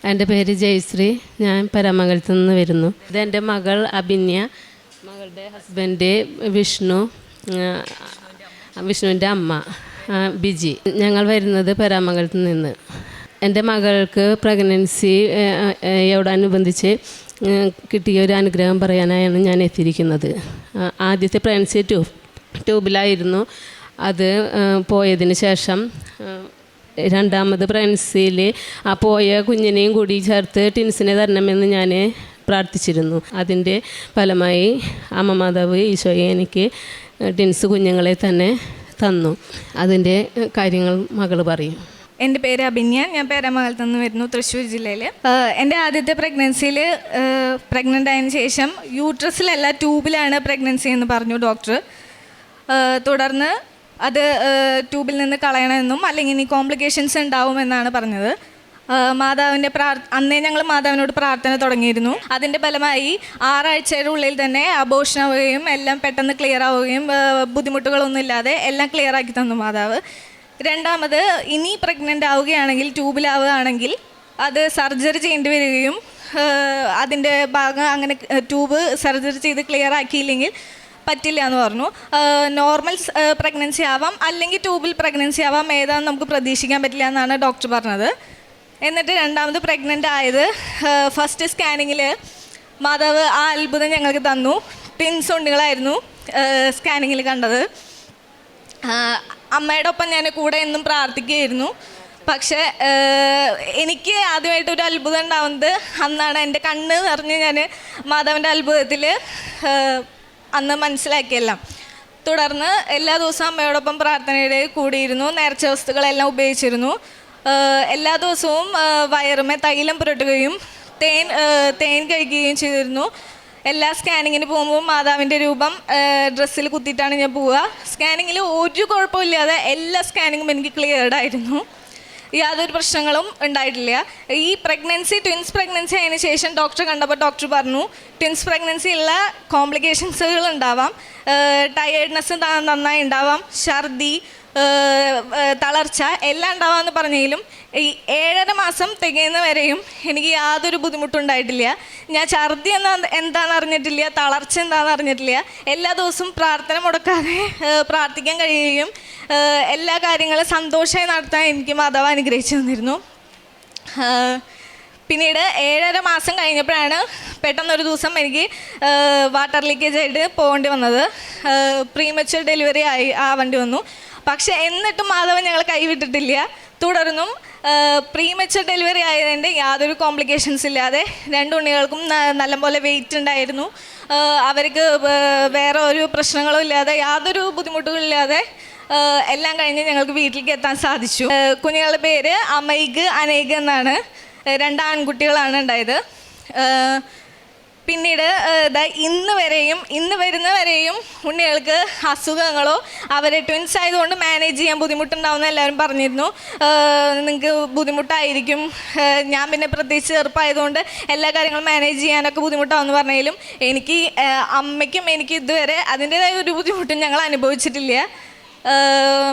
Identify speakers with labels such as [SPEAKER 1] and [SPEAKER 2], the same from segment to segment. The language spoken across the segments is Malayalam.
[SPEAKER 1] എൻ്റെ പേര് ജയശ്രീ. ഞാൻ പരമംഗലത്തു നിന്ന് വരുന്നു. ഇതെൻ്റെ മകൾ അഭിന്യ, മകളുടെ ഹസ്ബൻഡ് വിഷ്ണുവിൻ്റെ അമ്മ ബിജി. ഞങ്ങൾ വരുന്നത് പരമംഗലത്തു നിന്ന്. എൻ്റെ മകൾക്ക് പ്രഗ്നൻസിയോടനുബന്ധിച്ച് കിട്ടിയ ഒരു അനുഗ്രഹം പറയാനായാണ് ഞാൻ എത്തിയിരിക്കുന്നത്. ആദ്യത്തെ പ്രഗ്നൻസി ട്യൂബിലായിരുന്നു. അത് പോയതിന് ശേഷം രണ്ടാമത് പ്രഗ്നൻസിയിൽ ആ പോയ കുഞ്ഞിനെയും കൂടി ചേർത്ത് ടിൻസിനെ തരണമെന്ന് ഞാൻ പ്രാർത്ഥിച്ചിരുന്നു. അതിൻ്റെ ഫലമായി അമ്മ മാതാവ് ഈശോയെ എനിക്ക് ടിൻസ് കുഞ്ഞുങ്ങളെ തന്നെ തന്നു. അതിൻ്റെ കാര്യങ്ങൾ മകൾ പറയും.
[SPEAKER 2] എൻ്റെ പേര് അഭിന്യ. ഞാൻ പേരാമംഗലത്ത് നിന്ന് വരുന്നു, തൃശ്ശൂർ ജില്ലയിൽ. എൻ്റെ ആദ്യത്തെ പ്രഗ്നൻസിയിൽ പ്രഗ്നൻ്റ് ആയതിനു ശേഷം യൂട്രസിലല്ല ട്യൂബിലാണ് പ്രഗ്നൻസി എന്ന് പറഞ്ഞു ഡോക്ടർ. തുടർന്ന് അത് ട്യൂബിൽ നിന്ന് കളയണമെന്നും അല്ലെങ്കിൽ ഇനി കോംപ്ലിക്കേഷൻസ് ഉണ്ടാവുമെന്നാണ് പറഞ്ഞത്. അന്നേ ഞങ്ങൾ മാതാവിനോട് പ്രാർത്ഥന തുടങ്ങിയിരുന്നു. അതിൻ്റെ ഫലമായി 6 ആഴ്ചയുടെ ഉള്ളിൽ തന്നെ അബോർഷൻ ആവുകയും എല്ലാം പെട്ടെന്ന് ക്ലിയർ ആവുകയും ബുദ്ധിമുട്ടുകളൊന്നും ഇല്ലാതെ എല്ലാം ക്ലിയർ ആക്കി തന്നു മാതാവ്. രണ്ടാമത് ഇനി പ്രഗ്നൻ്റ് ആവുകയാണെങ്കിൽ, ട്യൂബിലാവുകയാണെങ്കിൽ അത് സർജറി ചെയ്യേണ്ടി വരികയും അതിൻ്റെ ഭാഗം അങ്ങനെ ട്യൂബ് സർജറി ചെയ്ത് ക്ലിയർ ആക്കിയില്ലെങ്കിൽ പറ്റില്ല എന്ന് പറഞ്ഞു. നോർമൽ പ്രഗ്നൻസി ആവാം, അല്ലെങ്കിൽ ട്യൂബിൽ പ്രഗ്നൻസി ആവാം, ഏതാണെന്ന് നമുക്ക് പ്രതീക്ഷിക്കാൻ പറ്റില്ല എന്നാണ് ഡോക്ടർ പറഞ്ഞത്. എന്നിട്ട് രണ്ടാമത് പ്രഗ്നൻ്റ് ആയത് ഫസ്റ്റ് സ്കാനിങ്ങിൽ മാതാവ് ആ അത്ഭുതം ഞങ്ങൾക്ക് തന്നു. ട്വിൻസ് ഉണ്ണികളായിരുന്നു സ്കാനിങ്ങിൽ കണ്ടത്. അമ്മയുടെ ഒപ്പം ഞാൻ കൂടെ എന്നും പ്രാർത്ഥിക്കുകയായിരുന്നു. പക്ഷേ എനിക്ക് ആദ്യമായിട്ടൊരു അത്ഭുതം ഉണ്ടാവുന്നത് അന്നാണ്. എൻ്റെ കണ്ണ് നിറഞ്ഞ് ഞാൻ മാതാവിൻ്റെ അത്ഭുതത്തിൽ അന്ന് മനസ്സിലാക്കിയെല്ലാം. തുടർന്ന് എല്ലാ ദിവസവും അമ്മയോടൊപ്പം പ്രാർത്ഥനയുടെ കൂടിയിരുന്നു. നേർച്ച വസ്തുക്കളെല്ലാം ഉപയോഗിച്ചിരുന്നു. എല്ലാ ദിവസവും വയറുമേ തൈലം പുരട്ടുകയും തേൻ കഴിക്കുകയും ചെയ്തിരുന്നു. എല്ലാ സ്കാനിങ്ങിന് പോകുമ്പോൾ മാതാവിൻ്റെ രൂപം ഡ്രസ്സിൽ കുത്തിയിട്ടാണ് ഞാൻ പോവുക. സ്കാനിങ്ങിൽ ഒരു കുഴപ്പമില്ലാതെ എല്ലാ സ്കാനിങ്ങും എനിക്ക് ക്ലിയർഡായിരുന്നു. യാതൊരു പ്രശ്നങ്ങളും ഉണ്ടായിട്ടില്ല. ഈ ട്വിൻസ് പ്രഗ്നൻസി ആയതിനു ശേഷം ഡോക്ടറെ കണ്ടപ്പോൾ ഡോക്ടർ പറഞ്ഞു, ട്വിൻസ് പ്രഗ്നൻസി ഉള്ള കോംപ്ലിക്കേഷൻസുകൾ ഉണ്ടാവാം, ടയേർഡ്നെസ് നന്നായി ഉണ്ടാവാം, ഛർദി, തളർച്ച എല്ലാം ഉണ്ടാവാമെന്ന് പറഞ്ഞെങ്കിലും ഈ 7.5 മാസം തികയുന്നവരെയും എനിക്ക് യാതൊരു ബുദ്ധിമുട്ടുണ്ടായിട്ടില്ല. ഞാൻ ഛർദി എന്താണെന്ന് അറിഞ്ഞിട്ടില്ല, തളർച്ച എന്താണെന്ന് അറിഞ്ഞിട്ടില്ല. എല്ലാ ദിവസവും പ്രാർത്ഥന മുടക്കാതെ പ്രാർത്ഥിക്കാൻ കഴിയുകയും എല്ലാ കാര്യങ്ങളും സന്തോഷമായി നടത്താൻ എനിക്ക് മാതാവ് അനുഗ്രഹിച്ചു തന്നിരുന്നു. പിന്നീട് 7.5 മാസം കഴിഞ്ഞപ്പോഴാണ് പെട്ടെന്നൊരു ദിവസം എനിക്ക് വാട്ടർ ലീക്കേജ് ആയിട്ട് പോകേണ്ടി വന്നത്. പ്രീമച്വർ ഡെലിവറി ആവേണ്ടി വന്നു. പക്ഷെ എന്നിട്ടും മാധവൻ ഞങ്ങൾ കൈവിട്ടിട്ടില്ല. തുടർന്നും പ്രീമച്വർ ഡെലിവറി ആയതിൻ്റെ യാതൊരു കോംപ്ലിക്കേഷൻസ് ഇല്ലാതെ 2 ഉണ്ണികൾക്കും നല്ലപോലെ വെയിറ്റ് ഉണ്ടായിരുന്നു. അവർക്ക് വേറെ ഒരു പ്രശ്നങ്ങളും ഇല്ലാതെ, യാതൊരു ബുദ്ധിമുട്ടുകളും ഇല്ലാതെ എല്ലാം കഴിഞ്ഞ് ഞങ്ങൾക്ക് വീട്ടിലേക്ക് എത്താൻ സാധിച്ചു. കുഞ്ഞുങ്ങളുടെ പേര് അമൈഗ്, അനേഗ് എന്നാണ്. 2 ആൺകുട്ടികളാണ് ഉണ്ടായത്. പിന്നീട് ഇന്ന് വരുന്നവരെയും ഉണ്ണികൾക്ക് അസുഖങ്ങളോ അവരെ ട്വിൻസ് ആയതുകൊണ്ട് മാനേജ് ചെയ്യാൻ ബുദ്ധിമുട്ടുണ്ടാവുമെന്ന് എല്ലാവരും പറഞ്ഞിരുന്നു. നിങ്ങൾക്ക് ബുദ്ധിമുട്ടായിരിക്കും, ഞാൻ പിന്നെ പ്രത്യേകിച്ച് ചെറുപ്പമായതുകൊണ്ട് എല്ലാ കാര്യങ്ങളും മാനേജ് ചെയ്യാനൊക്കെ ബുദ്ധിമുട്ടാവുമെന്ന് പറഞ്ഞാലും അമ്മയ്ക്കും എനിക്ക് ഇതുവരെ അതിൻ്റേതായ ഒരു ബുദ്ധിമുട്ടും ഞങ്ങൾ അനുഭവിച്ചിട്ടില്ല.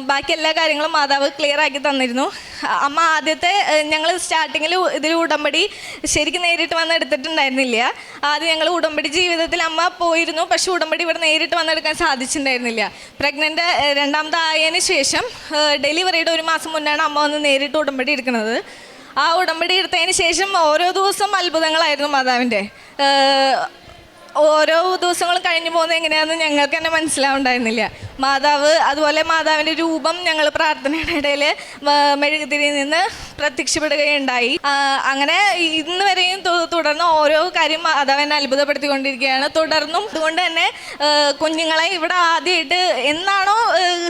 [SPEAKER 2] ബാക്കി എല്ലാ കാര്യങ്ങളും മാതാവ് ക്ലിയർ ആക്കി തന്നിരുന്നു. അമ്മ ആദ്യത്തെ ഞങ്ങൾ സ്റ്റാർട്ടിങ്ങിൽ ഇതിൽ ഉടമ്പടി ശരിക്കും നേരിട്ട് വന്ന് എടുത്തിട്ടുണ്ടായിരുന്നില്ല. ആദ്യം ഞങ്ങൾ ഉടമ്പടി ജീവിതത്തിൽ അമ്മ പോയിരുന്നു, പക്ഷെ ഉടമ്പടി ഇവിടെ നേരിട്ട് വന്നെടുക്കാൻ സാധിച്ചിട്ടുണ്ടായിരുന്നില്ല. പ്രഗ്നൻ്റ് രണ്ടാമതായതിനു ശേഷം ഡെലിവറിയുടെ 1 മാസം മുന്നാണ് അമ്മ വന്ന് നേരിട്ട് ഉടമ്പടി എടുക്കുന്നത്. ആ ഉടമ്പടി എടുത്തതിന് ശേഷം ഓരോ ദിവസം അത്ഭുതങ്ങളായിരുന്നു മാതാവിൻ്റെ. ഓരോ ദിവസങ്ങളും കഴിഞ്ഞു പോകുന്നത് എങ്ങനെയാണെന്ന് ഞങ്ങൾക്ക് തന്നെ മനസ്സിലാവുണ്ടായിരുന്നില്ല. അതുപോലെ മാതാവിൻ്റെ രൂപം ഞങ്ങൾ പ്രാർത്ഥനയുടെ ഇടയിൽ മെഴുകുതിരിയിൽ നിന്ന് പ്രത്യക്ഷപ്പെടുകയുണ്ടായി. അങ്ങനെ ഇന്ന് വരെയും തുടർന്ന് ഓരോ കാര്യം മാതാവിനെ അത്ഭുതപ്പെടുത്തിക്കൊണ്ടിരിക്കുകയാണ്. തുടർന്നും അതുകൊണ്ട് തന്നെ കുഞ്ഞുങ്ങളെ ഇവിടെ ആദ്യമായിട്ട് എന്നാണോ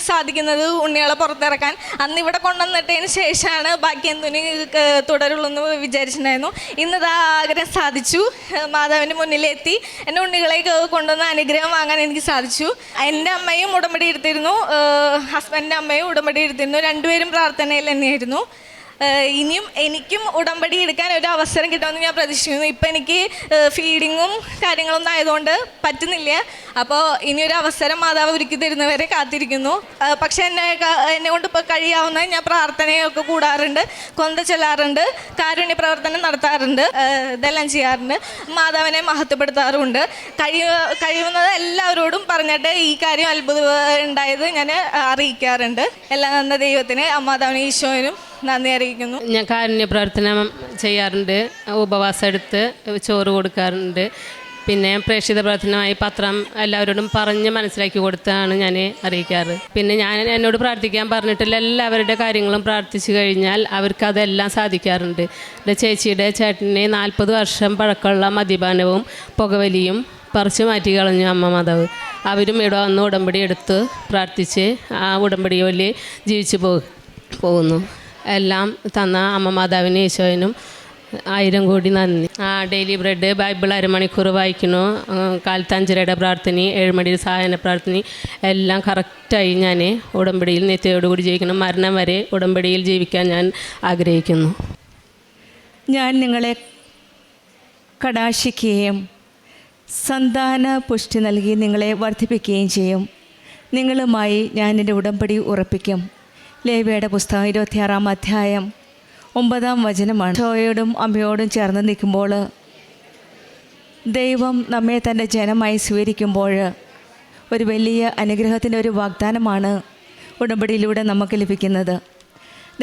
[SPEAKER 2] സാധിക്കുന്നത് ഉണ്ണികളെ പുറത്തിറക്കാൻ, അന്ന് ഇവിടെ കൊണ്ടുവന്നിട്ടതിന് ശേഷമാണ് ബാക്കി എന്തിനു തുടരുള്ളൂ എന്ന് വിചാരിച്ചിട്ടുണ്ടായിരുന്നു. ഇന്നത് ആഗ്രഹം സാധിച്ചു. മാതാവിൻ്റെ മുന്നിലെത്തി എൻ്റെ ഉണ്ണികളെ കൊണ്ടുവന്ന അനുഗ്രഹം വാങ്ങാൻ എനിക്ക് സാധിച്ചു. എൻ്റെ അമ്മയും ഉടമ്പടി എടുത്തിരുന്നു, ഹസ്ബൻഡിൻ്റെ അമ്മയും ഉടമ്പടി എടുത്തിരുന്നു. 2 പേരും പ്രാർത്ഥനയിൽ തന്നെയായിരുന്നു. ഇനിയും എനിക്കും ഉടമ്പടി എടുക്കാൻ ഒരു അവസരം കിട്ടുമെന്ന് ഞാൻ പ്രതീക്ഷിക്കുന്നു. ഇപ്പം എനിക്ക് ഫീഡിങ്ങും കാര്യങ്ങളൊന്നും ആയതുകൊണ്ട് പറ്റുന്നില്ല. അപ്പോൾ ഇനിയൊരു അവസരം മാതാവ് ഒരുക്കി തരുന്നവരെ കാത്തിരിക്കുന്നു. പക്ഷെ എന്നെ കൊണ്ട് ഇപ്പോൾ കഴിയാവുന്ന ഞാൻ പ്രാർത്ഥനയൊക്കെ കൂടാറുണ്ട്, കൊന്ത ചെല്ലാറുണ്ട്, കാരുണ്യ പ്രവർത്തനം നടത്താറുണ്ട്, ഇതെല്ലാം ചെയ്യാറുണ്ട്, മാതാവിനെ മഹത്വപ്പെടുത്താറുമുണ്ട്. കഴിയുന്നത് എല്ലാവരോടും പറഞ്ഞിട്ട് ഈ കാര്യം അത്ഭുതം ഉണ്ടായത് ഞാൻ അറിയിക്കാറുണ്ട്. എല്ലാം നന്ന ദൈവത്തിന്, മാതാവിന്, ഈശോനും നന്ദി അറിയിക്കുന്നു.
[SPEAKER 1] ഞാൻ കാരുണ്യ പ്രവർത്തനം ചെയ്യാറുണ്ട്, ഉപവാസം എടുത്ത് ചോറ് കൊടുക്കാറുണ്ട്. പിന്നെ പ്രേക്ഷിത പ്രവർത്തനമായി പത്രം എല്ലാവരോടും പറഞ്ഞ് മനസ്സിലാക്കി കൊടുത്താണ് ഞാൻ അറിയിക്കാറ്. പിന്നെ ഞാൻ എന്നോട് പ്രാർത്ഥിക്കാൻ പറഞ്ഞിട്ടുള്ള എല്ലാവരുടെ കാര്യങ്ങളും പ്രാർത്ഥിച്ചു കഴിഞ്ഞാൽ അവർക്ക് അതെല്ലാം സാധിക്കാറുണ്ട്. എൻ്റെ ചേച്ചിയുടെ ചേട്ടനെ 40 വർഷം പഴക്കമുള്ള മദ്യപാനവും പുകവലിയും പറിച്ചു മാറ്റി കളഞ്ഞു അമ്മ മാതാവ്. അവരും ഇവിടെ വന്ന് ഉടമ്പടി എടുത്ത് പ്രാർത്ഥിച്ച് ആ ഉടമ്പടി പോലെ ജീവിച്ചു പോകുന്നു. എല്ലാം തന്ന അമ്മ മാതാവിനും ഈശോനും 1000 കോടി നന്ദി. ഡെയിലി ബ്രെഡ്, ബൈബിൾ അരമണിക്കൂർ വായിക്കുന്നു, കാലത്ത് 5:30 പ്രാർത്ഥന, 7 മണിയുടെ സായന പ്രാർത്ഥന, എല്ലാം കറക്റ്റായി ഞാൻ ഉടമ്പടിയിൽ നിത്യയോടുകൂടി ജീവിക്കണം. മരണം വരെ ഉടമ്പടിയിൽ ജീവിക്കാൻ ഞാൻ ആഗ്രഹിക്കുന്നു.
[SPEAKER 3] ഞാൻ നിങ്ങളെ കടാക്ഷിക്കുകയും സന്താന പുഷ്ടി നൽകി നിങ്ങളെ വർദ്ധിപ്പിക്കുകയും ചെയ്യും. നിങ്ങളുമായി ഞാൻ എൻ്റെ ഉടമ്പടി ഉറപ്പിക്കും. ലേവ്യയുടെ പുസ്തകം 26-ാം അധ്യായം 9-ാം വചനമാണ്. ഈശോയോടും അമ്മയോടും ചേർന്ന് നിൽക്കുമ്പോൾ ദൈവം നമ്മെ തൻ്റെ ജനമായി സ്വീകരിക്കുമ്പോൾ ഒരു വലിയ അനുഗ്രഹത്തിൻ്റെ ഒരു വാഗ്ദാനമാണ് ഉടമ്പടിയിലൂടെ നമുക്ക് ലഭിക്കുന്നത്.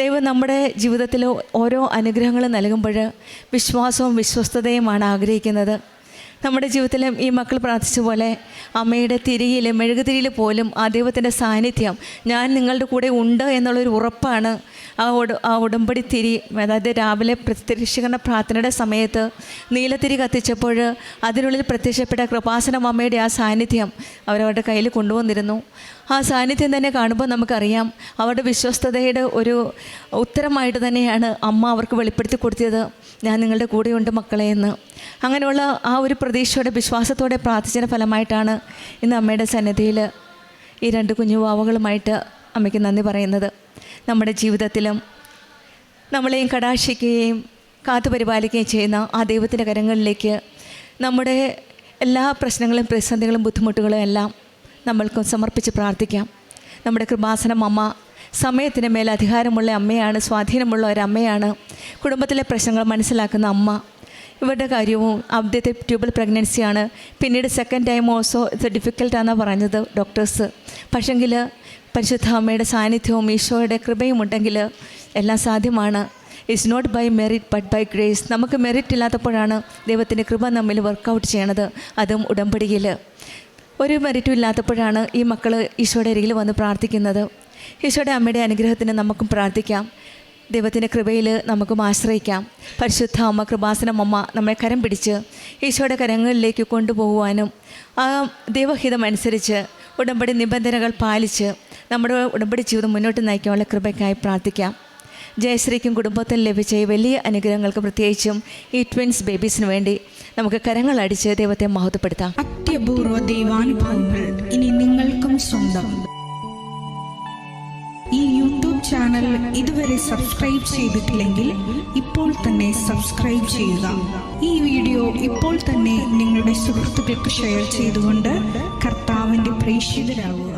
[SPEAKER 3] ദൈവം നമ്മുടെ ജീവിതത്തിൽ ഓരോ അനുഗ്രഹങ്ങൾ നൽകുമ്പോൾ വിശ്വാസവും വിശ്വസ്തതയുമാണ് ആഗ്രഹിക്കുന്നത്. നമ്മുടെ ജീവിതത്തിലും ഈ മക്കൾ പ്രാർത്ഥിച്ച പോലെ അമ്മയുടെ തിരിയിൽ, മെഴുകുതിരിയിൽ പോലും ആ ദൈവത്തിൻ്റെ സാന്നിധ്യം, ഞാൻ നിങ്ങളുടെ കൂടെ ഉണ്ട് എന്നുള്ളൊരു ഉറപ്പാണ് ആ ഉടമ്പടി തിരി. അതായത് രാവിലെ പ്രത്യക്ഷീകരണ പ്രാർത്ഥനയുടെ സമയത്ത് നീലത്തിരി കത്തിച്ചപ്പോൾ അതിനുള്ളിൽ പ്രത്യക്ഷപ്പെട്ട കൃപാസനം അമ്മയുടെ ആ സാന്നിധ്യം അവരവരുടെ കയ്യിൽ കൊണ്ടുവന്നിരുന്നു. ആ സാന്നിധ്യം തന്നെ കാണുമ്പോൾ നമുക്കറിയാം അവരുടെ വിശ്വസ്തതയുടെ ഒരു ഉത്തരമായിട്ട് തന്നെയാണ് അമ്മ അവർക്ക് വെളിപ്പെടുത്തി കൊടുത്തത്, ഞാൻ നിങ്ങളുടെ കൂടെയുണ്ട് മക്കളെ എന്ന്. അങ്ങനെയുള്ള ആ ഒരു പ്രതീക്ഷയോടെ വിശ്വാസത്തോടെ പ്രാർത്ഥിച്ചതിൻ്റെ ഫലമായിട്ടാണ് ഇന്ന് അമ്മയുടെ സന്നിധിയിൽ ഈ 2 കുഞ്ഞു വാവകളുമായിട്ട് അമ്മയ്ക്ക് നന്ദി പറയുന്നത്. നമ്മുടെ ജീവിതത്തിലും നമ്മളെയും കടാക്ഷിക്കുകയും കാത്തുപരിപാലിക്കുകയും ചെയ്യുന്ന ആ ദൈവത്തിൻ്റെ കരങ്ങളിലേക്ക് നമ്മുടെ എല്ലാ പ്രശ്നങ്ങളും, പ്രതിസന്ധികളും, ബുദ്ധിമുട്ടുകളും എല്ലാം നമ്മൾക്ക് സമർപ്പിച്ച് പ്രാർത്ഥിക്കാം. നമ്മുടെ കൃപാസനം അമ്മ സമയത്തിന് മേൽ അധികാരമുള്ള അമ്മയാണ്, സ്വാധീനമുള്ള ഒരമ്മയാണ്, കുടുംബത്തിലെ പ്രശ്നങ്ങൾ മനസ്സിലാക്കുന്ന അമ്മ. ഇവരുടെ കാര്യവും ആദ്യത്തെ ട്യൂബൽ പ്രഗ്നൻസിയാണ്, പിന്നീട് സെക്കൻഡ് ടൈം ഓൾസോ ഇത് ഡിഫിക്കൽട്ടാണെന്നാണ് പറഞ്ഞത് ഡോക്ടേഴ്സ്. പക്ഷെങ്കിൽ പരിശുദ്ധ അമ്മയുടെ സാന്നിധ്യവും ഈശോയുടെ കൃപയും ഉണ്ടെങ്കിൽ എല്ലാം സാധ്യമാണ്. It's not by merit but by grace. നമുക്ക് മെറിറ്റ് ഇല്ലാത്തപ്പോഴാണ് ദൈവത്തിൻ്റെ കൃപ നമ്മിൽ വർക്കൗട്ട് ചെയ്യണത്, അതും ഉടമ്പടിയിൽ. ഒരു മെറിറ്റും ഇല്ലാത്തപ്പോഴാണ് ഈ മക്കൾ ഈശോയുടെ അരികിൽ വന്ന് പ്രാർത്ഥിക്കുന്നത്. ഈശോയുടെ അമ്മയുടെ അനുഗ്രഹത്തിന് നമുക്കും പ്രാർത്ഥിക്കാം. ദൈവത്തിൻ്റെ കൃപയിൽ നമുക്കും ആശ്രയിക്കാം. പരിശുദ്ധ അമ്മ, കൃപാസനം അമ്മ നമ്മളെ കരം പിടിച്ച് ഈശോയുടെ കരങ്ങളിലേക്ക് കൊണ്ടുപോകുവാനും ആ ദൈവഹിതമനുസരിച്ച് ഉടമ്പടി നിബന്ധനകൾ പാലിച്ച് നമ്മുടെ ഉടമ്പടി ജീവിതം മുന്നോട്ട് നയിക്കാനുള്ള കൃപയ്ക്കായി പ്രാർത്ഥിക്കാം. ജയശ്രീക്കും കുടുംബത്തിൽ ലഭിച്ച ഈ വലിയ അനുഗ്രഹങ്ങൾക്ക്, പ്രത്യേകിച്ചും ഈ ട്വിൻസ് ബേബീസിന് വേണ്ടി നമുക്ക് കരങ്ങളടിച്ച് ദൈവത്തെ മഹത്വപ്പെടുത്താം.
[SPEAKER 4] അത്യപൂർവ ദൈവാനുഭവങ്ങൾ ഇനി നിങ്ങൾക്കും സ്വന്തം. ഈ യൂട്യൂബ് ചാനൽ ഇതുവരെ സബ്സ്ക്രൈബ് ചെയ്തിട്ടില്ലെങ്കിൽ ഇപ്പോൾ തന്നെ സബ്സ്ക്രൈബ് ചെയ്യുക. ഈ വീഡിയോ ഇപ്പോൾ തന്നെ നിങ്ങളുടെ സുഹൃത്തുക്കൾക്ക് ഷെയർ ചെയ്തുകൊണ്ട് കർത്താവിൻ്റെ പ്രേക്ഷിതരാകുക.